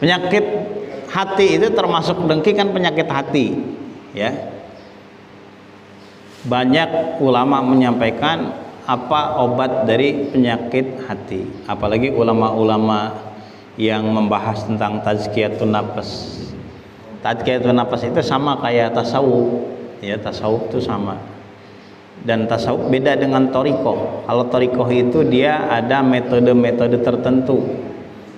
Penyakit hati itu termasuk dengki kan penyakit hati, ya. Banyak ulama menyampaikan apa obat dari penyakit hati, apalagi ulama-ulama yang membahas tentang tazkiyatun nafas. Tazkiyatun nafas itu sama kayak tasawuf, ya, tasawuf itu sama. Dan tasawuf beda dengan thariqah. Kalau thariqah itu dia ada metode-metode tertentu.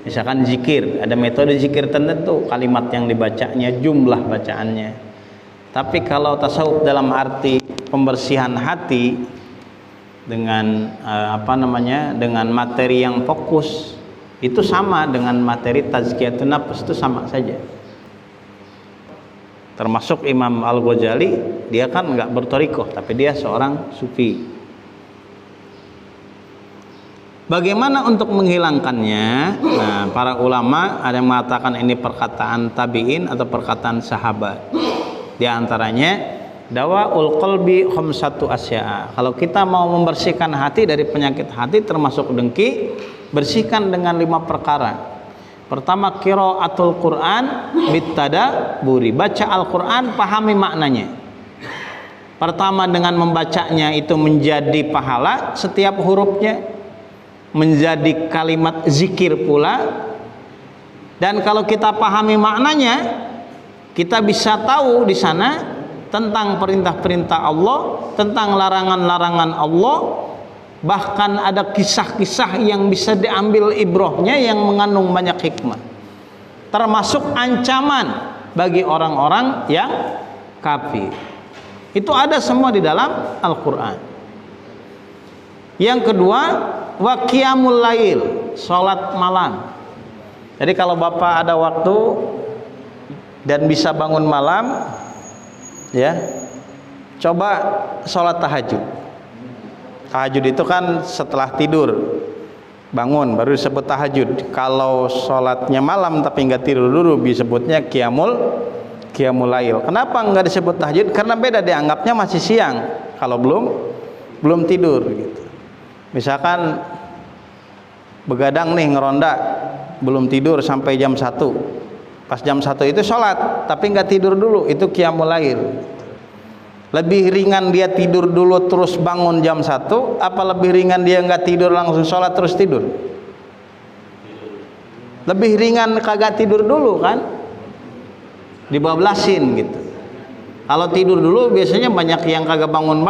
Misalkan zikir, ada metode zikir tertentu, kalimat yang dibacanya, jumlah bacaannya. Tapi kalau tasawuf dalam arti pembersihan hati dengan dengan materi yang fokus, itu sama dengan materi tazkiyatun nafs, itu sama saja. Termasuk Imam Al-Ghazali, dia kan nggak berthariqah, tapi dia seorang sufi. Bagaimana untuk menghilangkannya? Nah, para ulama ada yang mengatakan ini perkataan tabi'in atau perkataan sahabat. Di antaranya dawaul qalbi khamsatu asya'a. Kalau kita mau membersihkan hati dari penyakit hati termasuk dengki, bersihkan dengan 5 perkara. Pertama, qiraatul Quran bitadabburi. Baca Al-Quran, pahami maknanya. Pertama, dengan membacanya itu menjadi pahala setiap hurufnya, menjadi kalimat zikir pula. Dan kalau kita pahami maknanya, kita bisa tahu di sana tentang perintah-perintah Allah, tentang larangan-larangan Allah. Bahkan ada kisah-kisah yang bisa diambil ibrahnya yang mengandung banyak hikmah, termasuk ancaman bagi orang-orang yang kafir. Itu ada semua di dalam Al-Quran. Yang kedua, wa qiyamul lail, salat malam. Jadi kalau Bapak ada waktu dan bisa bangun malam, ya, coba sholat tahajud. Tahajud itu kan setelah tidur bangun baru disebut tahajud. Kalau sholatnya malam tapi nggak tidur dulu disebutnya qiyamul lail. Kenapa nggak disebut tahajud? Karena beda, dianggapnya masih siang kalau belum tidur gitu. Misalkan begadang nih, ngeronda, belum tidur sampai jam 1. Pas jam 1 itu sholat tapi nggak tidur dulu, itu qiyamul lail. Lebih ringan dia tidur dulu terus bangun jam 1, apa lebih ringan dia nggak tidur langsung sholat terus tidur? Lebih ringan kagak tidur dulu kan, dibablasin gitu. Kalau tidur dulu biasanya banyak yang kagak bangun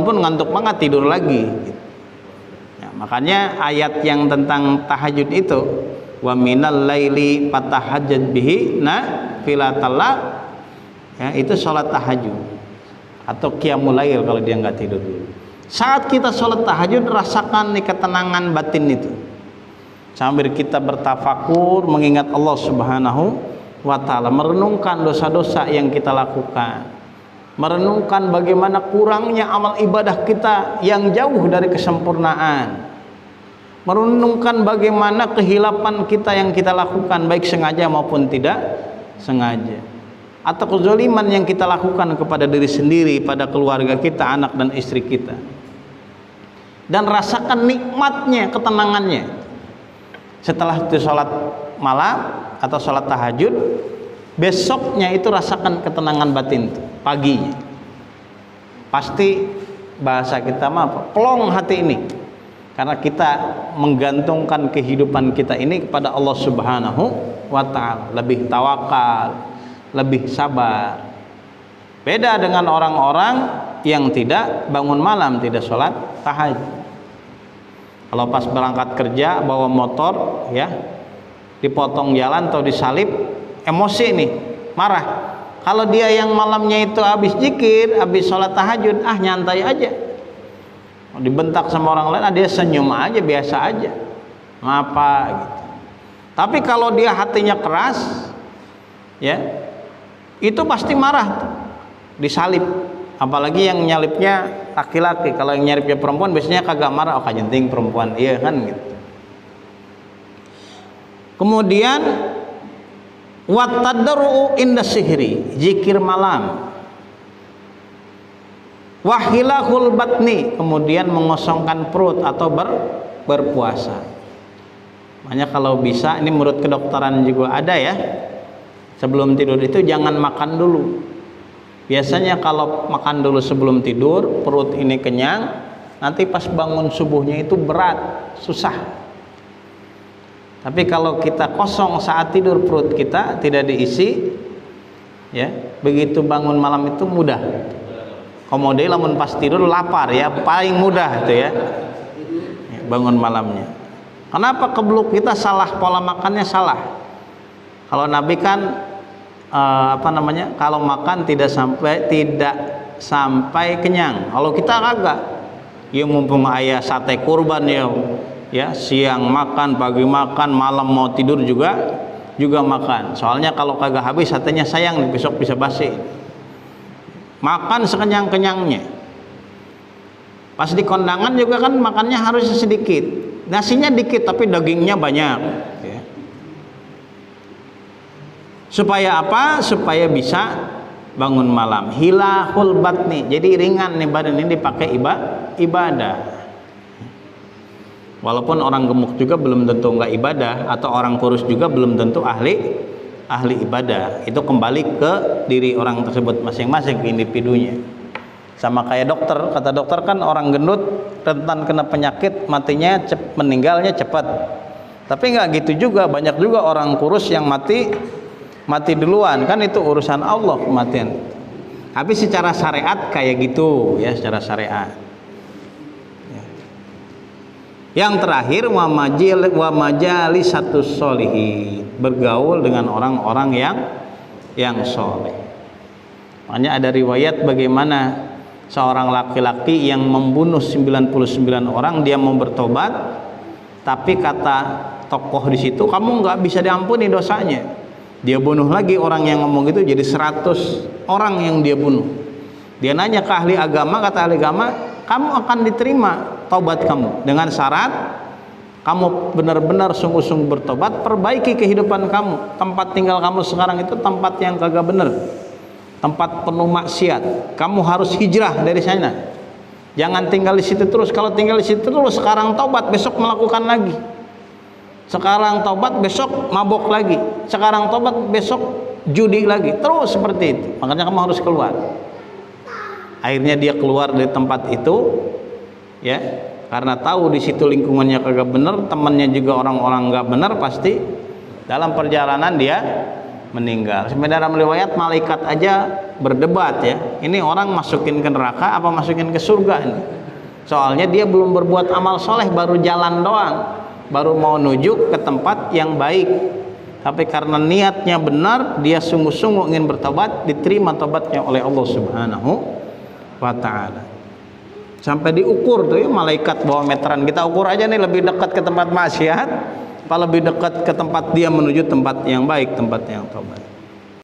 pun ngantuk banget, tidur lagi gitu. Ya, makanya ayat yang tentang tahajud itu, wa minal laili fatahajjad bihi nafilatallah, ya, itu sholat tahajud atau qiyamul lail kalau dia nggak tidur dulu. Saat kita sholat tahajud, rasakan nih ketenangan batin itu sambil kita bertafakur mengingat Allah Subhanahu wa ta'ala, merenungkan dosa-dosa yang kita lakukan, merenungkan bagaimana kurangnya amal ibadah kita yang jauh dari kesempurnaan, merenungkan bagaimana kehilapan kita yang kita lakukan baik sengaja maupun tidak sengaja, atau kezaliman yang kita lakukan kepada diri sendiri, pada keluarga kita, anak dan istri kita. Dan rasakan nikmatnya, ketenangannya. Setelah itu sholat malam atau sholat tahajud, besoknya itu rasakan ketenangan batin itu, paginya. Pasti bahasa kita mah plong hati ini, karena kita menggantungkan kehidupan kita ini kepada Allah Subhanahu wa ta'ala, lebih tawakal, lebih sabar. Beda dengan orang-orang yang tidak bangun malam, tidak sholat tahajud. Kalau pas berangkat kerja bawa motor, ya, dipotong jalan atau disalip, emosi nih, marah. Kalau dia yang malamnya itu habis zikir, habis sholat tahajud, nyantai aja. Dibentak sama orang lain, dia senyum aja, biasa aja, ngapa gitu. Tapi kalau dia hatinya keras, ya, itu pasti marah, disalip. Apalagi yang nyalipnya laki-laki. Kalau yang nyalipnya perempuan biasanya kagak marah, kajenting perempuan, iya kan gitu. Kemudian wattadarru inda sihri, zikir malam. Wahilahul batni, kemudian mengosongkan perut atau berpuasa. Makanya kalau bisa, ini menurut kedokteran juga ada ya, sebelum tidur itu jangan makan dulu. Biasanya kalau makan dulu sebelum tidur, perut ini kenyang, nanti pas bangun subuhnya itu berat, susah. Tapi kalau kita kosong saat tidur, perut kita tidak diisi, ya, begitu bangun malam itu mudah. Komode lamun pas tidur lapar ya, paling mudah itu ya, bangun malamnya. Kenapa kebluk kita salah, pola makannya salah. Kalau Nabi kan kalau makan tidak sampai kenyang. Kalau kita kagak, ya mumpung ayah sate kurban ya siang makan, pagi makan, malam mau tidur juga makan. Soalnya kalau kagak habis satenya sayang, besok bisa basi. Makan sekenyang-kenyangnya. Pas di kondangan juga kan makannya harus sedikit. Nasinya dikit tapi dagingnya banyak ya. Supaya apa? Supaya bisa bangun malam. Hilahul batni, jadi ringan nih badan ini dipakai ibadah. Walaupun orang gemuk juga belum tentu enggak ibadah, atau orang kurus juga belum tentu ahli ibadah. Itu kembali ke diri orang tersebut masing-masing, ke individunya. Sama kayak dokter, kata dokter kan orang gendut rentan kena penyakit, meninggalnya cepat. Tapi nggak gitu juga, banyak juga orang kurus yang mati duluan, kan itu urusan Allah kematian. Tapi secara syariat kayak gitu ya, secara syariat. Yang terakhir wa majalisatus sholihin, bergaul dengan orang-orang yang soleh. Makanya ada riwayat bagaimana seorang laki-laki yang membunuh 99 orang, dia mau bertobat, tapi kata tokoh di situ, kamu nggak bisa diampuni dosanya. Dia bunuh lagi orang yang ngomong itu, jadi 100 orang yang dia bunuh. Dia nanya ke ahli agama, kata ahli agama, kamu akan diterima taubat kamu dengan syarat kamu benar-benar sungguh-sungguh bertobat, perbaiki kehidupan kamu. Tempat tinggal kamu sekarang itu tempat yang kagak bener, tempat penuh maksiat. Kamu harus hijrah dari sana. Jangan tinggal di situ terus. Kalau tinggal di situ terus, sekarang taubat, besok melakukan lagi. Sekarang taubat, besok mabok lagi. Sekarang taubat, besok judi lagi. Terus seperti itu. Makanya kamu harus keluar. Akhirnya dia keluar dari tempat itu, ya, karena tahu di situ lingkungannya kagak bener, temannya juga orang-orang nggak bener, pasti dalam perjalanan dia meninggal. Sebenarnya dalam riwayat malaikat aja berdebat ya, ini orang masukin ke neraka apa masukin ke surga ini. Soalnya dia belum berbuat amal soleh, baru jalan doang, baru mau nuju ke tempat yang baik. Tapi karena niatnya benar, dia sungguh-sungguh ingin bertobat, diterima tobatnya oleh Allah Subhanahu wa ta'ala. Sampai diukur tuh ya, malaikat bawa meteran, kita ukur aja nih lebih dekat ke tempat maksiat apa lebih dekat ke tempat dia menuju tempat yang baik, tempat yang tobat.